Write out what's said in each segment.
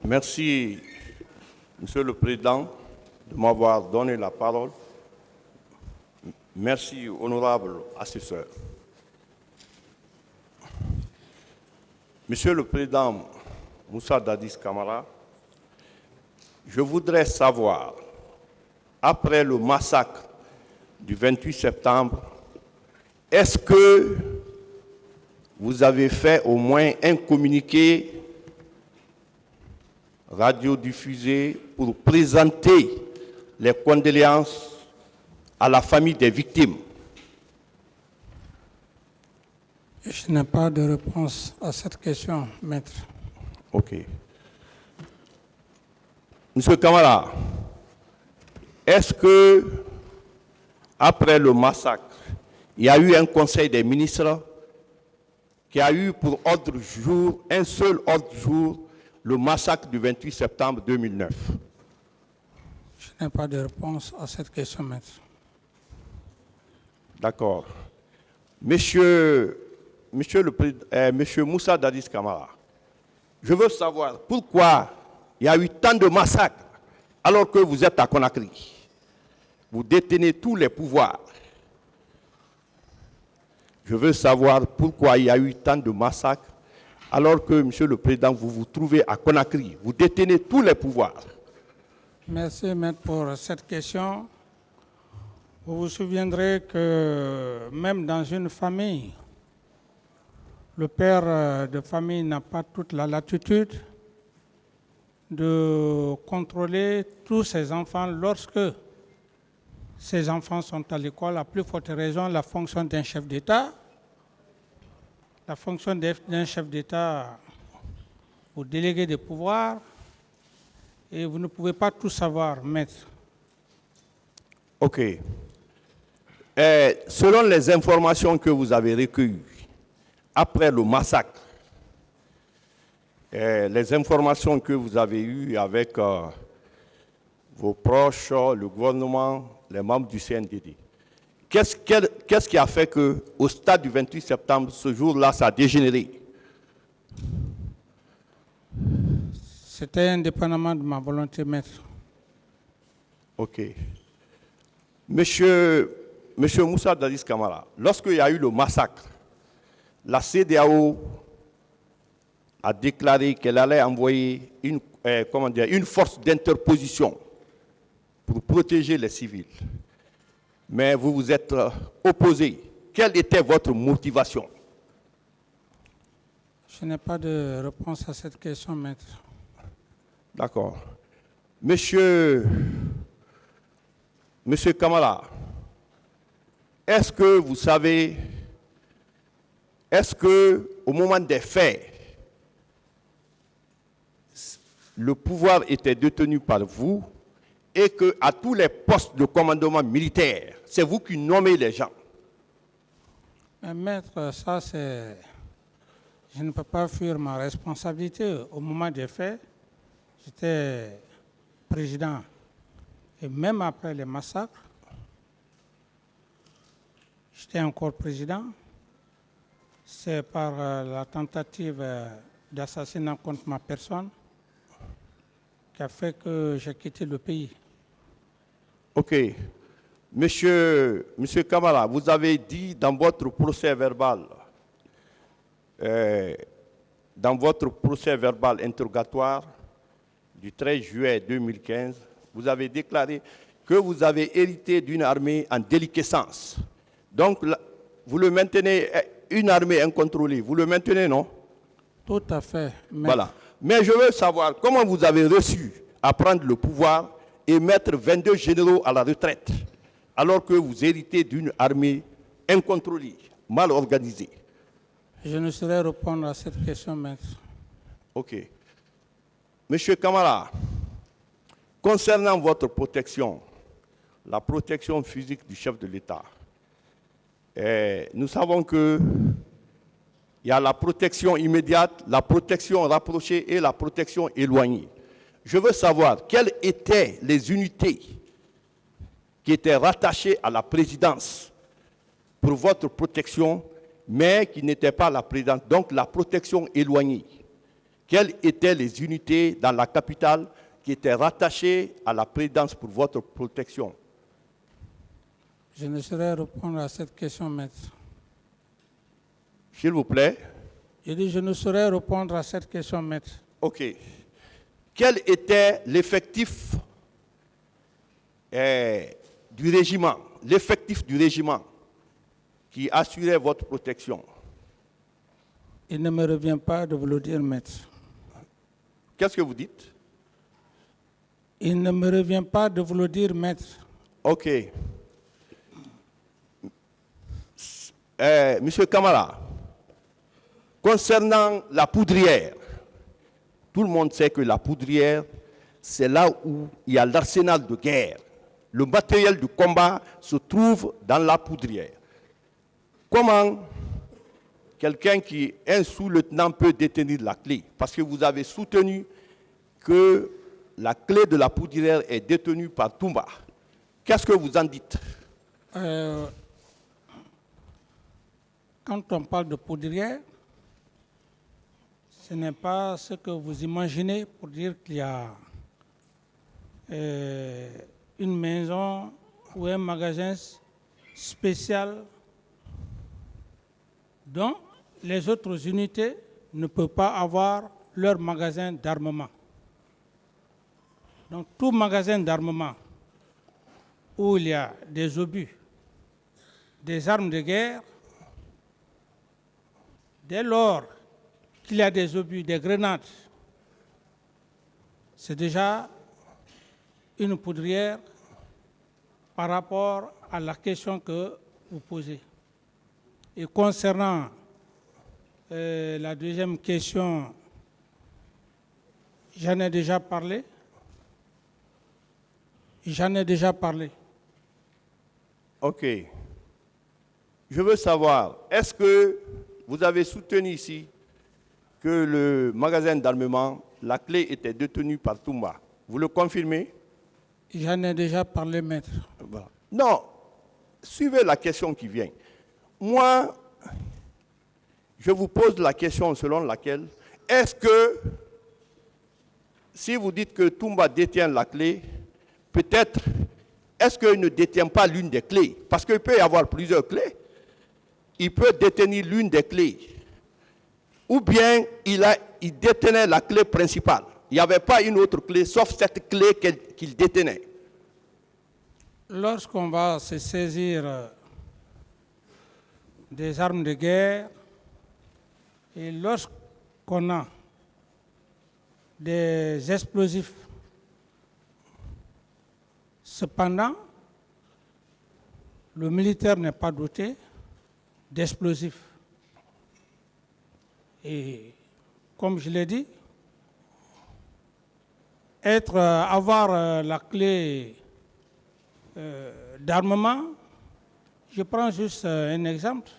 Merci, Monsieur le Président, de m'avoir donné la parole. Merci, honorable assesseur. Monsieur le Président Moussa Dadis Camara, je voudrais savoir, après le massacre du 28 septembre, est-ce que vous avez fait au moins un communiqué radiodiffusé pour présenter les condoléances à la famille des victimes? Je n'ai pas de réponse à cette question, maître. OK. Monsieur Camara, est-ce que, après le massacre, il y a eu un conseil des ministres qui a eu pour ordre du jour, un seul ordre du jour, le massacre du 28 septembre 2009? Je n'ai pas de réponse à cette question, maître. D'accord. Monsieur Moussa Dadis Camara, je veux savoir pourquoi il y a eu tant de massacres alors que vous êtes à Conakry. Vous détenez tous les pouvoirs. Je veux savoir pourquoi il y a eu tant de massacres alors que, Monsieur le Président, vous vous trouvez à Conakry. Vous détenez tous les pouvoirs. Merci, maître, pour cette question. Vous vous souviendrez que même dans une famille, le père de famille n'a pas toute la latitude de contrôler tous ses enfants lorsque ses enfants sont à l'école. À plus forte raison, la fonction d'un chef d'État. La fonction d'un chef d'État, vous déléguez des pouvoirs et vous ne pouvez pas tout savoir, maître. OK. Selon les informations que vous avez recueillies après le massacre, les informations que vous avez eues avec vos proches, le gouvernement, les membres du CNDD, qu'est-ce qui a fait qu'au stade du 28 septembre, ce jour-là, ça a dégénéré? C'était indépendamment de ma volonté, maître. OK. Monsieur Moussa Dadis Camara, lorsqu'il y a eu le massacre, la CEDEAO a déclaré qu'elle allait envoyer une force d'interposition pour protéger les civils. Mais vous vous êtes opposé. Quelle était votre motivation? Je n'ai pas de réponse à cette question, maître. D'accord. Monsieur Kamala, est-ce que vous savez, est-ce qu'au moment des faits, le pouvoir était détenu par vous et qu'à tous les postes de commandement militaire, c'est vous qui nommez les gens? Mais maître, ça c'est... Je ne peux pas fuir ma responsabilité. Au moment des faits, j'étais président. Et même après les massacres, j'étais encore président. C'est par la tentative d'assassinat contre ma personne qui a fait que j'ai quitté le pays. OK. Monsieur Kamala, vous avez dit dans votre procès verbal, interrogatoire du 13 juillet 2015, vous avez déclaré que vous avez hérité d'une armée en déliquescence. Donc, vous le maintenez, une armée incontrôlée, vous le maintenez, non? Tout à fait. Voilà. Mais je veux savoir comment vous avez reçu à prendre le pouvoir et mettre 22 généraux à la retraite, alors que vous héritez d'une armée incontrôlée, mal organisée. Je ne saurais répondre à cette question, maître. OK. Monsieur Kamara, concernant votre protection, la protection physique du chef de l'État, nous savons qu'il y a la protection immédiate, la protection rapprochée et la protection éloignée. Je veux savoir quelles étaient les unités qui étaient rattachées à la présidence pour votre protection, mais qui n'étaient pas la présidence, donc la protection éloignée. quelles étaient les unités dans la capitale qui étaient rattachées à la présidence pour votre protection? Je ne saurais répondre à cette question, maître. S'il vous plaît. Je dis, je ne saurais répondre à cette question, maître. OK. Quel était l'effectif du régiment, qui assurait votre protection? Il ne me revient pas de vous le dire, maître. Qu'est-ce que vous dites? Il ne me revient pas de vous le dire, maître. OK. Monsieur Kamara, concernant la poudrière, tout le monde sait que la poudrière, c'est là où il y a l'arsenal de guerre. Le matériel du combat se trouve dans la poudrière. Comment quelqu'un qui est un sous-lieutenant peut détenir la clé? Parce que vous avez soutenu que la clé de la poudrière est détenue par Toumba. Qu'est-ce que vous en dites? Quand on parle de poudrière, ce n'est pas ce que vous imaginez pour dire qu'il y a une maison ou un magasin spécial dont les autres unités ne peuvent pas avoir leur magasin d'armement. Donc tout magasin d'armement où il y a des obus, des armes de guerre, dès lors qu'il y a des obus, des grenades, c'est déjà une poudrière par rapport à la question que vous posez. Et concernant la deuxième question, j'en ai déjà parlé. OK. Je veux savoir, est-ce que vous avez soutenu ici que le magasin d'armement, la clé était détenue par Toumba? Vous le confirmez? J'en ai déjà parlé, maître. Voilà. Non, suivez la question qui vient. Moi, je vous pose la question selon laquelle, est-ce que, si vous dites que Toumba détient la clé, peut-être, est-ce qu'il ne détient pas l'une des clés? Parce qu'il peut y avoir plusieurs clés. Il peut détenir l'une des clés. Ou bien il détenait la clé principale. Il n'y avait pas une autre clé, sauf cette clé qu'il détenait. Lorsqu'on va se saisir des armes de guerre et lorsqu'on a des explosifs, cependant, le militaire n'est pas doté d'explosifs. Et comme je l'ai dit, avoir la clé d'armement, je prends juste un exemple.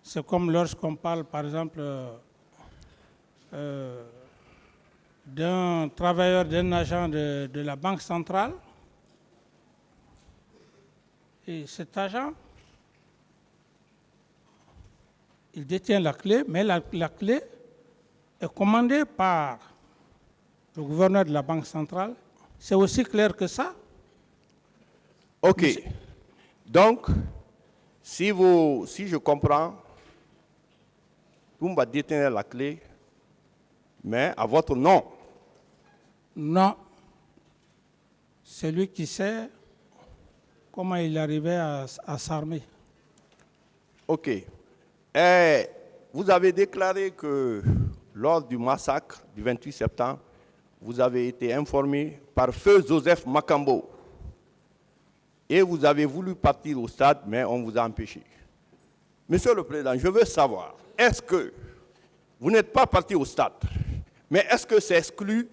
C'est comme lorsqu'on parle, par exemple, d'un travailleur, d'un agent de la Banque centrale. Et cet agent, il détient la clé, mais la clé est commandée par le gouverneur de la Banque centrale. C'est aussi clair que ça. OK. Donc, si je comprends, Toumba détenait la clé, mais à votre nom. Non. C'est lui qui sait comment il arrivait à s'armer. OK. Et vous avez déclaré que lors du massacre du 28 septembre, vous avez été informé par feu Joseph Makambo. Et vous avez voulu partir au stade, mais on vous a empêché. Monsieur le Président, je veux savoir, est-ce que vous n'êtes pas parti au stade, mais est-ce que c'est exclu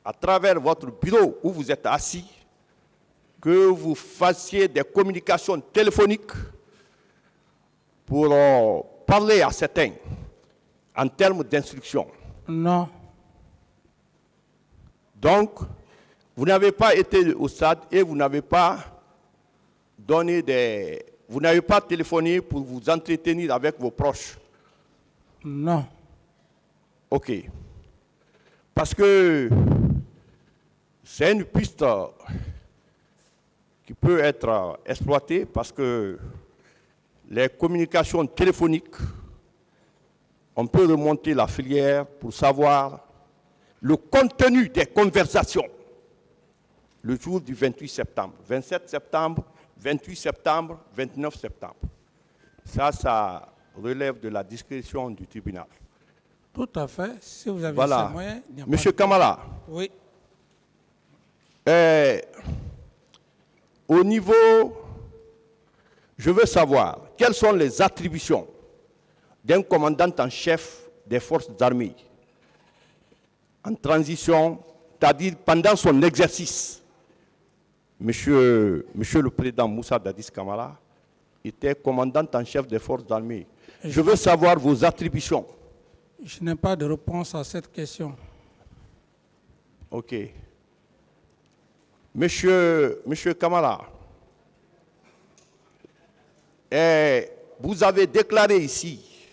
à travers votre bureau où vous êtes assis que vous fassiez des communications téléphoniques pour parler à certains en termes d'instruction? Non. Donc, vous n'avez pas été au stade et vous n'avez pas téléphoné pour vous entretenir avec vos proches? Non. OK. Parce que c'est une piste qui peut être exploitée parce que les communications téléphoniques, on peut remonter la filière pour savoir le contenu des conversations le jour du 28 septembre, 27 septembre, 28 septembre, 29 septembre. Ça relève de la discrétion du tribunal. Tout à fait. Si vous avez Voilà. ces moyens... Monsieur Kamala, oui. Au niveau, je veux savoir quelles sont les attributions d'un commandant en chef des forces armées en transition, c'est-à-dire pendant son exercice. Monsieur le Président Moussa Dadis Kamara était commandant en chef des forces armées. Je veux savoir vos attributions. Je n'ai pas de réponse à cette question. OK. Monsieur Kamara, vous avez déclaré ici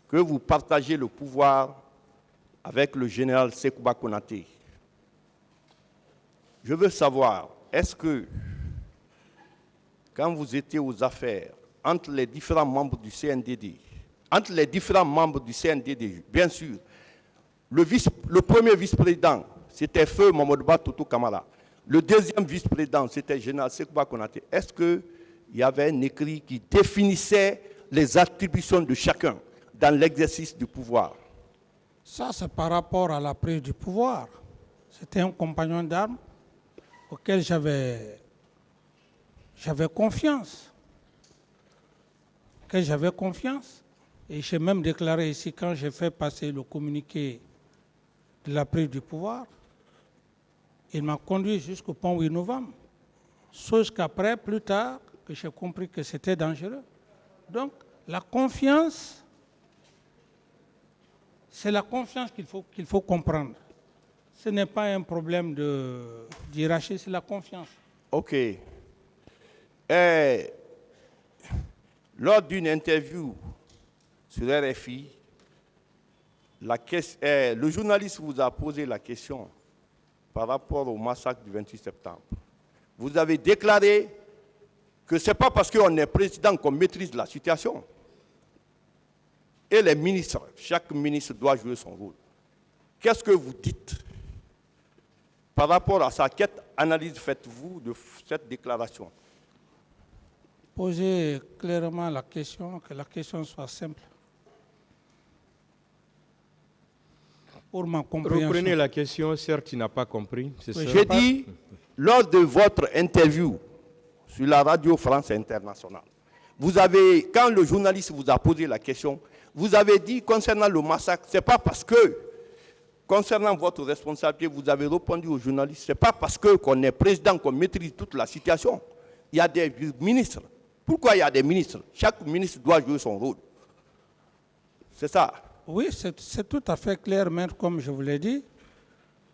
que vous partagez le pouvoir avec le général Sekouba Konaté. Je veux savoir, est-ce que, quand vous étiez aux affaires, entre les différents membres du CNDD, bien sûr, le premier vice-président, c'était Feu Mamadouba Toutou Kamara. Le deuxième vice-président, c'était général Sekouba Konaté. Est-ce qu'il y avait un écrit qui définissait les attributions de chacun dans l'exercice du pouvoir? Ça, c'est par rapport à la prise du pouvoir. C'était un compagnon d'armes auquel j'avais confiance. Et j'ai même déclaré ici, quand j'ai fait passer le communiqué de la prise du pouvoir, il m'a conduit jusqu'au pont 8 novembre. Chose qu'après, plus tard, que j'ai compris que c'était dangereux. Donc, la confiance, c'est la confiance qu'il faut comprendre. Ce n'est pas un problème de hiérarchie, c'est la confiance. OK. Lors d'une interview sur RFI, le journaliste vous a posé la question par rapport au massacre du 28 septembre. Vous avez déclaré que ce n'est pas parce qu'on est président qu'on maîtrise la situation. Et les ministres, chaque ministre doit jouer son rôle. Qu'est-ce que vous dites par rapport à ça? Quelle analyse faites-vous de cette déclaration? Posez clairement la question, que la question soit simple. Pour ma compréhension. Reprenez la question, certes, il n'a pas compris. Oui, j'ai dit, lors de votre interview sur la radio France Internationale, quand le journaliste vous a posé la question, vous avez dit concernant le massacre, ce n'est pas parce que, concernant votre responsabilité, vous avez répondu aux journalistes, ce n'est pas parce qu'on est président qu'on maîtrise toute la situation. Il y a des ministres. Pourquoi il y a des ministres? Chaque ministre doit jouer son rôle. C'est ça. Oui, c'est tout à fait clair, maître, comme je vous l'ai dit,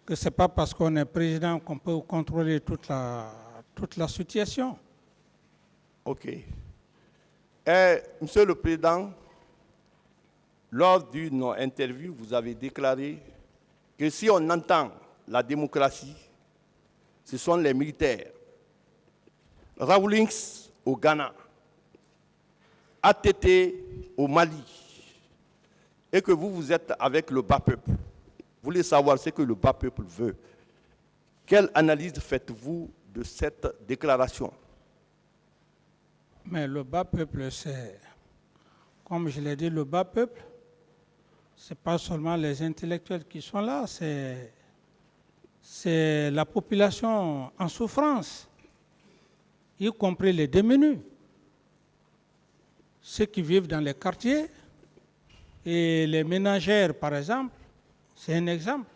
que ce n'est pas parce qu'on est président qu'on peut contrôler toute la situation. OK. Monsieur le Président, lors d'une interview, vous avez déclaré que si on entend la démocratie, ce sont les militaires. Rawlings au Ghana, ATT au Mali, et que vous êtes avec le bas peuple. Vous voulez savoir ce que le bas peuple veut. Quelle analyse faites-vous de cette déclaration? Mais le bas peuple, c'est, comme je l'ai dit, le bas peuple, ce n'est pas seulement les intellectuels qui sont là, c'est la population en souffrance, y compris les démunis, ceux qui vivent dans les quartiers, et les ménagères, par exemple, c'est un exemple.